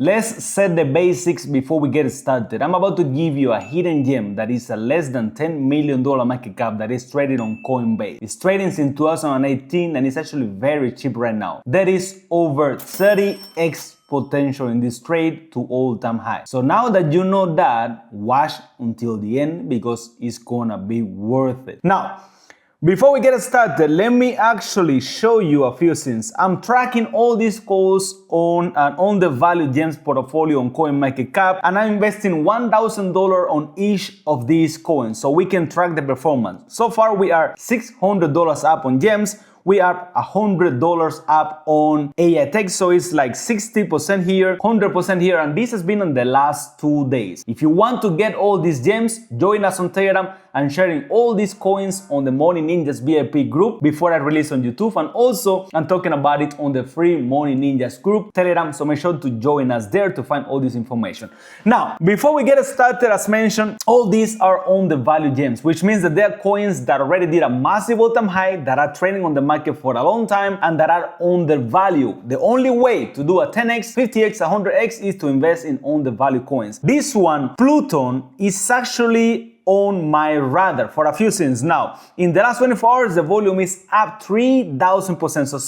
Let's set the basics before we get started. I'm about to give you a hidden gem that is a less than $10 million market cap that is traded on Coinbase. It's trading since 2018 and it's actually very cheap right now. There is over 30x potential in this trade to all-time high. So now that you know that, watch until the end because it's gonna be worth it. Now, before we get started, let me actually show you a few things. I'm tracking all these calls on an Undervalued Gems portfolio on CoinMarketCap, and I'm investing $1,000 on each of these coins so we can track the performance. So far, we are $600 up on Gems. We are $100 up on AITech, so it's like 60% here, 100% here, and this has been in the last 2 days. If you want to get all these gems, join us on Telegram. I'm sharing all these coins on the Money Ninjas VIP group before I release on YouTube, and also I'm talking about it on the free Money Ninjas group Telegram, so make sure to join us there to find all this information. Now, before we get started, as mentioned, all these are on the value gems, which means that they're coins that already did a massive all-time high, that are trading on the market for a long time, and that are undervalued. The only way to do a 10x, 50x, 100x is to invest in undervalued coins. This one, Pluton, is actually on my radar for a few things. Now, in the last 24 hours, the volume is up 3,000%. So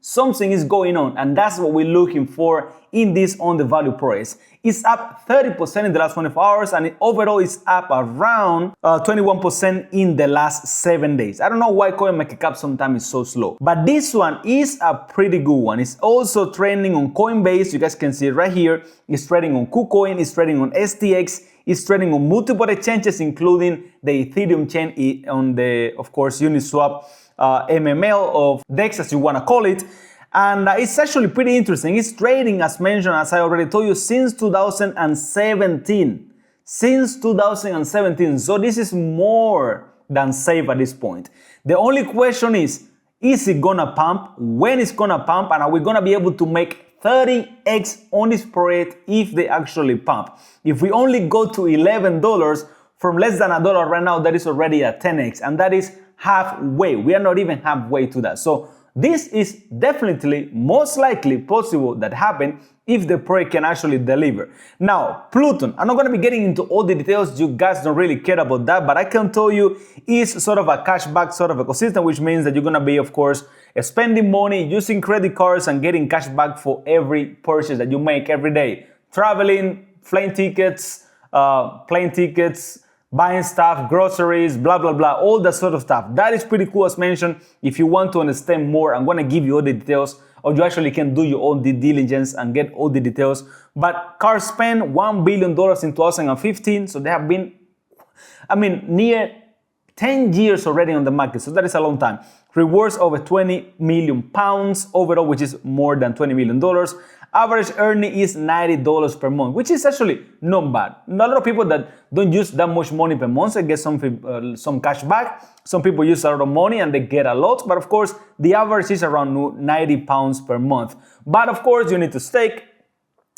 something is going on, and that's what we're looking for in this undervalued price. It's up 30% in the last 24 hours, and overall it's up around 21% in the last 7 days. I don't know why CoinMarketCap sometimes is so slow, but this one is a pretty good one. It's also trading on Coinbase. You guys can see it right here. It's trading on KuCoin. It's trading on STX. It's trading on multiple exchanges, including the Ethereum chain on the, of course, Uniswap, MML of DEX, as you want to call it. And it's actually pretty interesting. It's trading, as mentioned, as I already told you, since 2017. Since 2017. So this is more than safe at this point. The only question is it gonna pump? When it's gonna pump? And are we gonna be able to make 30x on this project if they actually pump? If we only go to $11 from less than $1 right now, that is already a 10x, and that is halfway. We are not even halfway to that. So this is definitely most likely possible that happen if the project can actually deliver. Now, Pluton, I'm not going to be getting into all the details. You guys don't really care about that, but I can tell you it's sort of a cashback sort of ecosystem, which means that you're going to be, of course, spending money, using credit cards, and getting cash back for every purchase that you make every day. Traveling, plane tickets, buying stuff, groceries, blah, blah, blah, all that sort of stuff. That is pretty cool, as mentioned. If you want to understand more, I'm going to give you all the details, or you actually can do your own due diligence and get all the details. But cars spent $1 billion in 2015, so they have been, near 10 years already on the market, so that is a long time. Rewards over 20 million pounds overall, which is more than $20 million. Average earning is $90 per month, which is actually not bad. A lot of people that don't use that much money per month, they get some cash back. Some people use a lot of money and they get a lot, but of course, the average is around 90 pounds per month. But of course, you need to stake.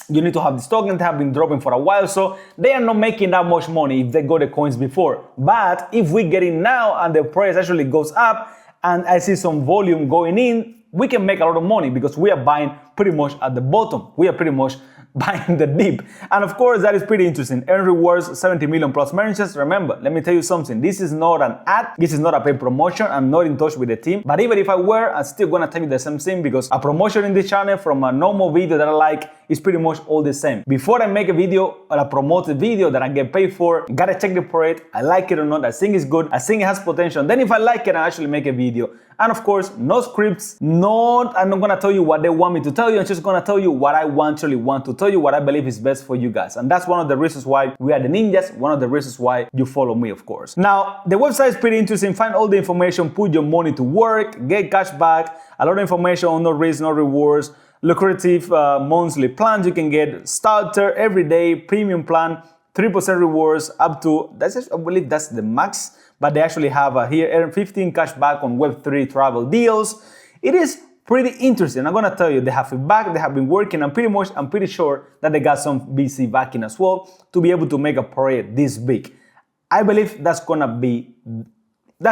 You need to have these tokens that have been dropping for a while, so they are not making that much money if they got the coins before. But if we get in now and the price actually goes up and I see some volume going in, we can make a lot of money because we are buying pretty much at the bottom. We are pretty much buying the dip. And of course, that is pretty interesting. Earn rewards, 70 million plus merchants. Remember, let me tell you something. This is not an ad. This is not a paid promotion. I'm not in touch with the team. But even if I were, I'm still gonna tell you the same thing because a promotion in this channel from a normal video that I like is pretty much all the same. Before I make a video or a promoted video that I get paid for, gotta check the project. I like it or not. I think it's good. I think it has potential. Then if I like it, I actually make a video. And of course, no scripts, I'm not gonna tell you what they want me to tell you. I'm just gonna tell you what I actually want to tell you, what I believe is best for you guys. And that's one of the reasons why we are the ninjas, one of the reasons why you follow me, of course. Now, the website is pretty interesting. Find all the information, put your money to work, get cash back, a lot of information on no risk, no rewards, lucrative monthly plans. You can get starter, everyday, premium plan, 3% rewards up to, I believe that's the max. But they actually have here earn 15 cash back on Web3 travel deals. It is pretty interesting. I'm gonna tell you, they have it back, they have been working, and I'm pretty sure that they got some VC backing as well to be able to make a project this big. I believe that's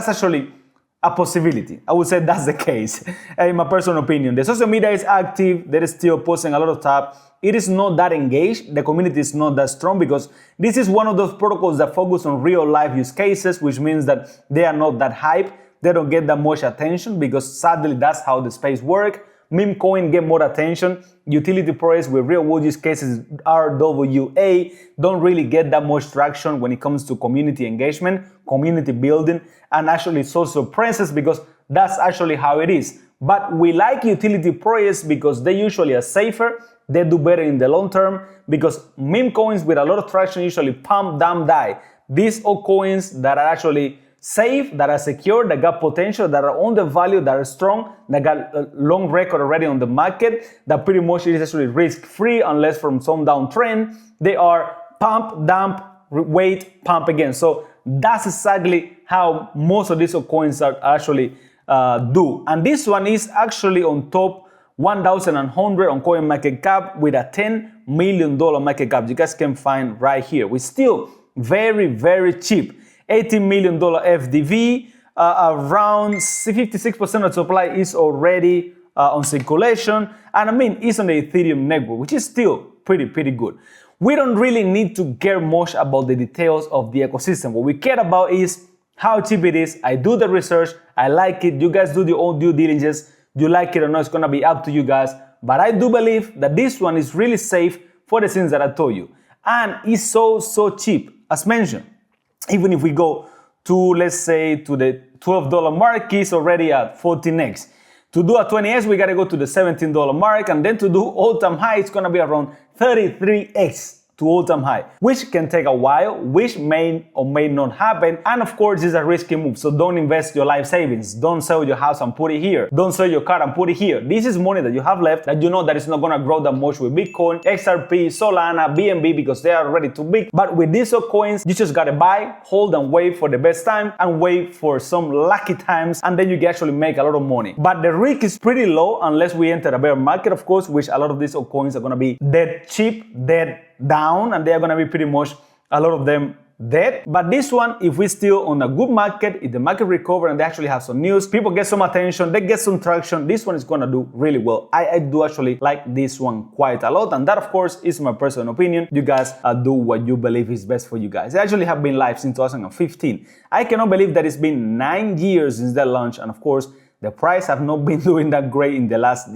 actually a possibility. I would say that's the case, in my personal opinion. The social media is active, they're still posting a lot of stuff. It is not that engaged, the community is not that strong because this is one of those protocols that focus on real life use cases, which means that they are not that hype, they don't get that much attention because sadly that's how the space works. Meme coin get more attention. Utility projects with real world use cases, RWA, don't really get that much traction when it comes to community engagement, community building, and actually social presence because that's actually how it is. But we like utility projects because they usually are safer, they do better in the long term because meme coins with a lot of traction usually pump, dump, die. These are coins that are actually safe, that are secure, that got potential, that are undervalued, that are strong, that got a long record already on the market, that pretty much is actually risk-free unless from some downtrend. They are pump, dump, wait, pump again. So that's exactly how most of these coins are actually do. And this one is actually on top 1,100 on CoinMarketCap with a $10 million market cap. You guys can find right here. We're still very, very cheap. $18 million FDV, around 56% of supply is already on circulation, and I mean, it's on the Ethereum network, which is still pretty good. We don't really need to care much about the details of the ecosystem. What we care about is how cheap it is. I do the research, I like it, you guys do your own due diligence, you like it or not, it's gonna be up to you guys, but I do believe that this one is really safe for the things that I told you, and it's so cheap, as mentioned. Even if we go to, let's say, to the $12 mark, it's already at 14x. To do a 20x, we gotta go to the $17 mark, and then to do all-time high, it's gonna be around 33x to all-time high, which can take a while, which may or may not happen, and of course, it's a risky move, so don't invest your life savings. Don't sell your house and put it here. Don't sell your car and put it here. This is money that you have left that you know that it's not gonna grow that much with Bitcoin, XRP, Solana, BNB, because they are already too big. But with these coins, you just gotta buy, hold, and wait for the best time, and wait for some lucky times, and then you can actually make a lot of money. But the risk is pretty low unless we enter a bear market, of course, which a lot of these coins are gonna be dead cheap, dead down, and they are going to be pretty much a lot of them dead. But this one, if we're still on a good market, if the market recover and they actually have some news, people get some attention, they get some traction, this one is going to do really well. I do actually like this one quite a lot, and that of course is my personal opinion. You guys do what you believe is best for you guys. I actually have been live since 2015. I cannot believe that it's been 9 years since that launch, and of course the price have not been doing that great in the last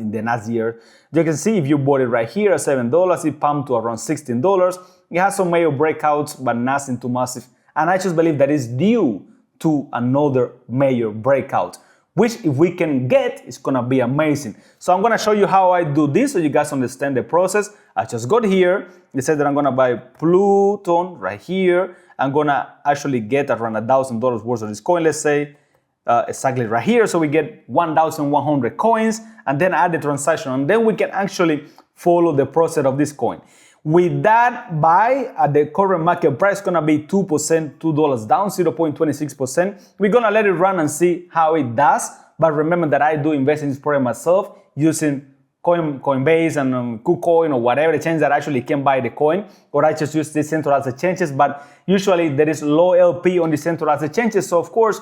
year. You can see if you bought it right here at $7, it pumped to around $16. It has some major breakouts, but nothing too massive. And I just believe that it's due to another major breakout, which if we can get, it's gonna be amazing. So I'm gonna show you how I do this so you guys understand the process. I just got here. It said that I'm gonna buy Pluton right here. I'm gonna actually get around $1,000 worth of this coin, let's say. Exactly right here, so we get 1,100 coins, and then add the transaction, and then we can actually follow the process of this coin. With that buy at the current market price, gonna be 2%, $2 down, 0.26%. We're gonna let it run and see how it does. But remember that I do invest in this program myself using Coinbase and KuCoin or whatever exchange that actually can buy the coin, or I just use decentralized exchanges. But usually there is low LP on decentralized exchanges, so of course,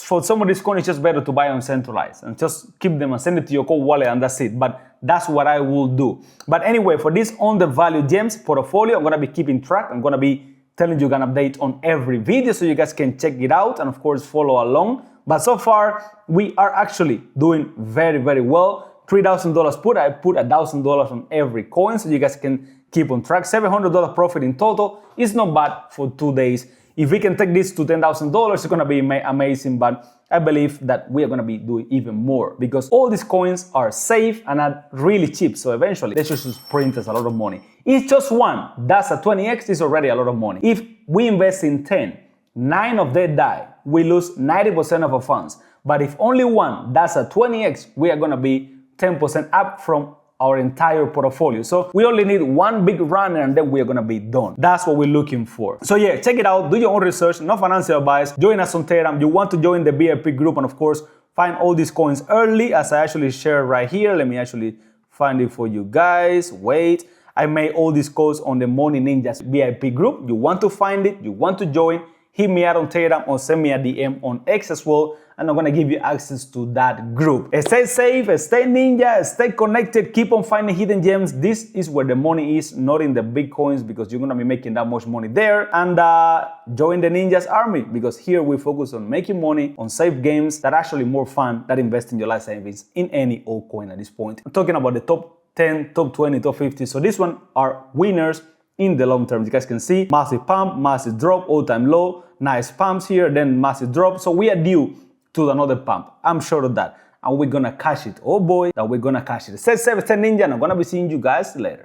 for some of these coins, it's just better to buy on centralized and just keep them and send it to your cold wallet, and that's it. But that's what I will do. But anyway, for this undervalued gems portfolio, I'm gonna be keeping track. I'm gonna be telling you an update on every video so you guys can check it out and of course follow along. But so far, we are actually doing very well. $3,000 put. I put $1,000 on every coin so you guys can keep on track. $700 profit in total is not bad for 2 days. If we can take this to $10,000, it's gonna be amazing, but I believe that we are gonna be doing even more because all these coins are safe and are really cheap, so eventually they should just print us a lot of money. It's just one, that's a 20x, is already a lot of money. If we invest in 10, 9 of them die, we lose 90% of our funds. But if only one, that's a 20x, we are gonna be 10% up from our entire portfolio. So we only need one big runner and then we are gonna be done. That's what we're looking for. So yeah, check it out, do your own research, no financial advice, join us on Telegram. You want to join the VIP group and of course find all these coins early as I actually share right here. Let me actually find it for you guys. Wait, I made all these codes on the Money Ninjas VIP group. You want to find it, you want to join, hit me out on Telegram or send me a DM on X as well. and I'm gonna give you access to that group. Stay safe, stay ninja, stay connected, keep on finding hidden gems. This is where the money is, not in the Bitcoins, because you're gonna be making that much money there. And join the ninjas army, because here we focus on making money on safe games that are actually more fun than investing your life savings in any altcoin at this point. I'm talking about the top 10, top 20, top 50. So this one are winners in the long term. You guys can see massive pump, massive drop, all-time low, nice pumps here, then massive drop. So we are due to another pump. I'm sure of that. And we're gonna cash it. Oh boy, that we're gonna cash it. Stay safe, stay ninja, and I'm gonna be seeing you guys later.